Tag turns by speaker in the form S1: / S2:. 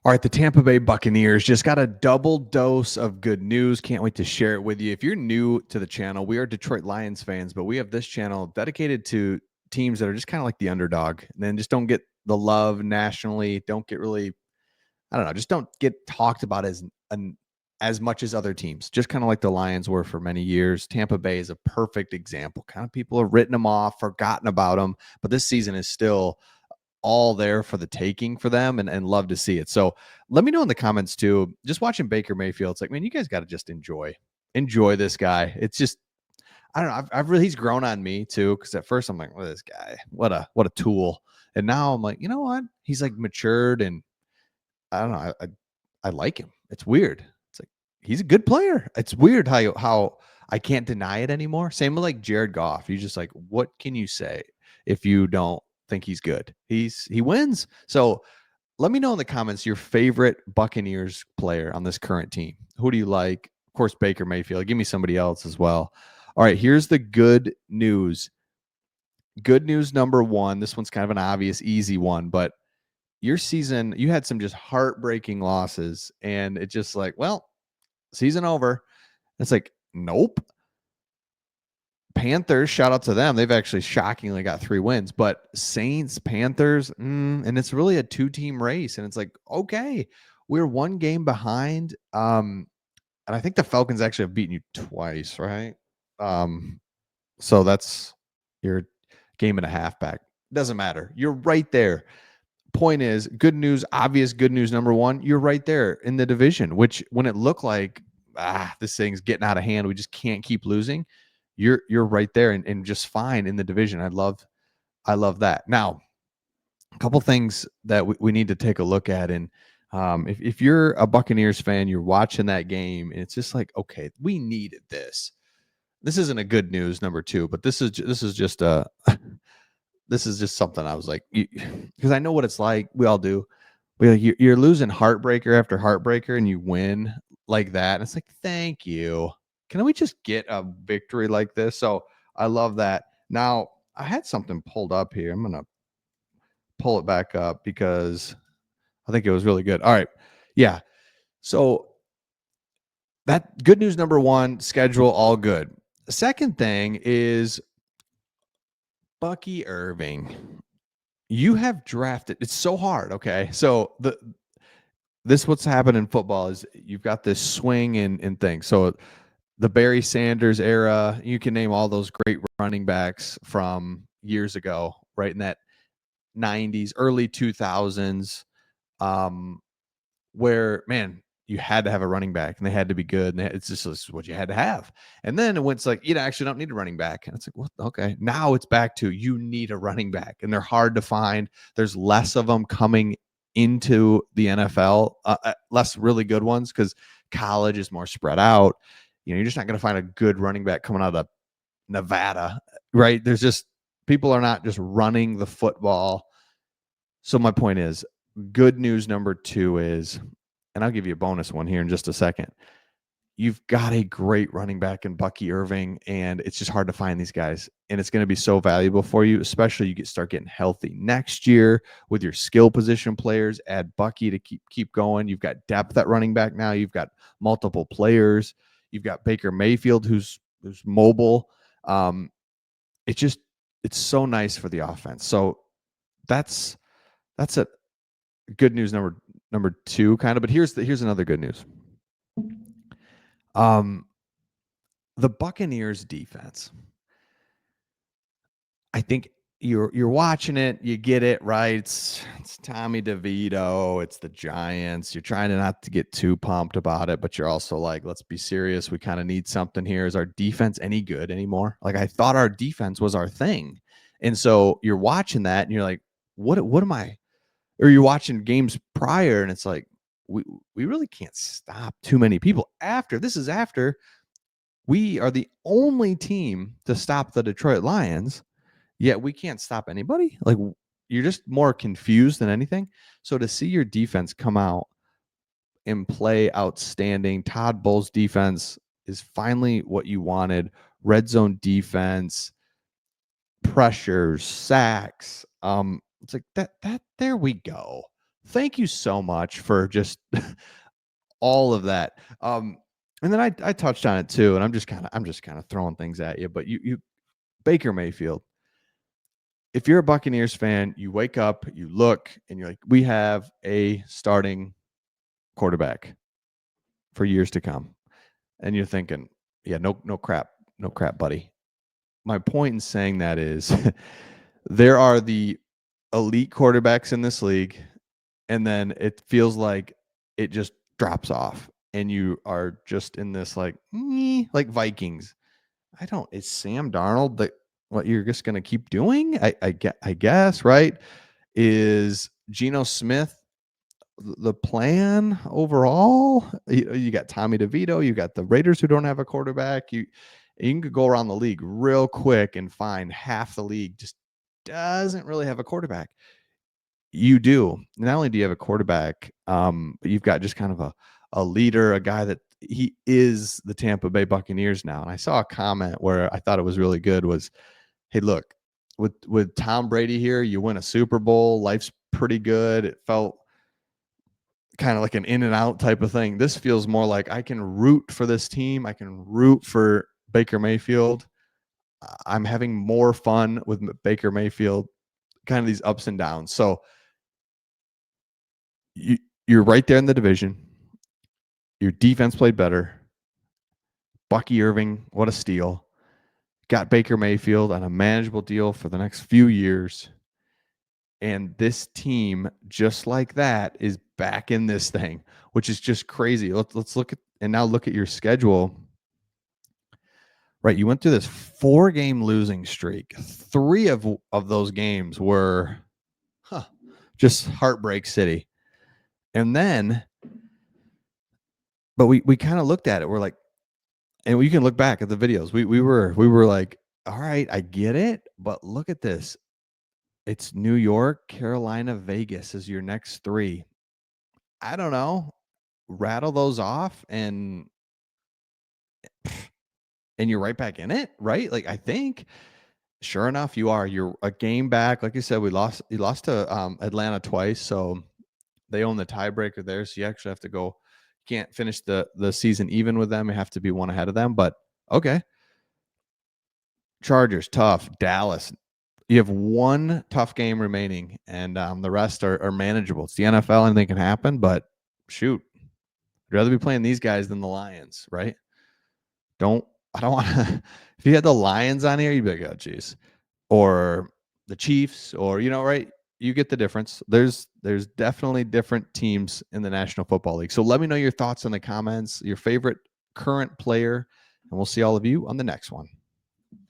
S1: All right, the Tampa Bay Buccaneers just got a double dose of good news. Can't wait to share it with you. If you're new to the channel, we are Detroit Lions fans, but we have this channel dedicated to teams that are just kind of like the underdog and then just don't get the love nationally, don't get really, I don't know, just don't get talked about as much as other teams. Just kind of like the Lions were for many years. Tampa Bay is a perfect example. Kind of people have written them off, forgotten about them, but this season is still all there for the taking for them and love to see it. So let me know in the comments too. Just watching Baker Mayfield, it's like, man, you guys got to just enjoy this guy. It's just, I don't know. I've really, he's grown on me too. Cause at first I'm like, well, this guy, what a tool. And now I'm like, you know what? He's like matured and I don't know. I like him. It's weird. It's like, he's a good player. It's weird how I can't deny it anymore. Same with like Jared Goff. You just like, what can you say if you don't think he's good? He wins. So let me know in the comments your favorite Buccaneers player on this current team. Who do you like? Of course, Baker Mayfield. Give me somebody else as well. All right, here's the good news. Good news number one. This one's kind of an obvious, easy one, but your season, you had some just heartbreaking losses, and it's just like, well, season over. It's like, nope. Panthers, shout out to them. They've actually shockingly got 3 wins, but Saints, Panthers, and it's really a 2-team race. And it's like, okay, we're 1 game behind. And I think the Falcons actually have beaten you twice, right? So that's your game and a half back. Doesn't matter. You're right there. Point is, good news, obvious good news number one, you're right there in the division, which when it looked like this thing's getting out of hand, we just can't keep losing. You're right there and just fine in the division. I love that. Now, a couple things that we need to take a look at. And if you're a Buccaneers fan, you're watching that game, and it's just like, okay, we needed this. This isn't a good news number two, but this is just a this is just something I was like, because I know what it's like. We all do. But you're losing heartbreaker after heartbreaker, and you win like that. And it's like, thank you. Can we just get a victory like this? So I love that. Now, I had something pulled up here. I'm going to pull it back up because I think it was really good. All right. Yeah. So that good news number one, schedule, all good. The second thing is Bucky Irving. You have drafted, it's so hard. Okay. So this what's happened in football is you've got this swing and things. So the Barry Sanders era, you can name all those great running backs from years ago, right in that 90s, early 2000s, where, man, you had to have a running back and they had to be good. And it's just what you had to have. And then it went like, you actually don't need a running back. And it's like, what? Okay. Now it's back to you need a running back, and they're hard to find. There's less of them coming into the NFL, less really good ones because college is more spread out. You're just not going to find a good running back coming out of Nevada, right? There's just people are not just running the football. So my point is, good news number two is, and I'll give you a bonus one here in just a second. You've got a great running back in Bucky Irving, and it's just hard to find these guys. And it's going to be so valuable for you, especially you start getting healthy next year with your skill position players. Add Bucky to keep going. You've got depth at running back now. You've got multiple players. You've got Baker Mayfield, who's mobile. It's so nice for the offense. So that's a good news number two, kind of. But here's another good news. The Buccaneers defense. I think you're watching it, you get it, right? It's Tommy DeVito, it's the Giants. You're trying to not to get too pumped about it, but you're also like, let's be serious. We kind of need something here. Is our defense any good anymore? Like, I thought our defense was our thing. And so you're watching that and you're like, what am I? Or you're watching games prior and it's like, we really can't stop too many people. After we are the only team to stop the Detroit Lions, yet we can't stop anybody. Like, you're just more confused than anything. So to see your defense come out and play outstanding, Todd Bowles' defense is finally what you wanted. Red zone defense, pressures, sacks. It's like that there we go. Thank you so much for just all of that. And then I touched on it too, and I'm just kind of throwing things at you. But you Baker Mayfield. If you're a Buccaneers fan, you wake up, you look, and you're like, we have a starting quarterback for years to come. And you're thinking, yeah, no crap, buddy. My point in saying that is there are the elite quarterbacks in this league, and then it feels like it just drops off, and you are just in this like Vikings. Is Sam Darnold what you're just going to keep doing? I guess, right? Is Geno Smith the plan overall? You got Tommy DeVito, you got the Raiders who don't have a quarterback. You can go around the league real quick and find half the league just doesn't really have a quarterback. You do. Not only do you have a quarterback, but you've got just kind of a leader, a guy that he is the Tampa Bay Buccaneers now. And I saw a comment where I thought it was really good was, hey, look, with Tom Brady here, you win a Super Bowl, life's pretty good. It felt kind of like an in and out type of thing. This feels more like I can root for this team. I can root for Baker Mayfield. I'm having more fun with Baker Mayfield, kind of these ups and downs. So you're right there in the division. Your defense played better. Bucky Irving, what a steal. Got Baker Mayfield on a manageable deal for the next few years. And this team, just like that, is back in this thing, which is just crazy. Let's look at your schedule. Right, you went through this 4-game losing streak. 3 of those games were just heartbreak city. And then, but we kind of looked at it. We're like, and you can look back at the videos. We were like, all right, I get it, but look at this. It's New York, Carolina, Vegas is your next 3. I don't know. Rattle those off and you're right back in it, right? Like I think sure enough you're a game back. Like you said, you lost to Atlanta twice, so they own the tiebreaker there. So you actually have to go, you can't finish the season even with them. You have to be one ahead of them. But okay. Chargers, tough. Dallas, you have 1 tough game remaining, and the rest are manageable. It's the NFL, anything can happen, but shoot, I'd rather be playing these guys than the Lions, right? I don't want to. If you had the Lions on here, you'd be like, oh, geez, or the Chiefs, or right? You get the difference. There's definitely different teams in the National Football League. So let me know your thoughts in the comments, your favorite current player, and we'll see all of you on the next one.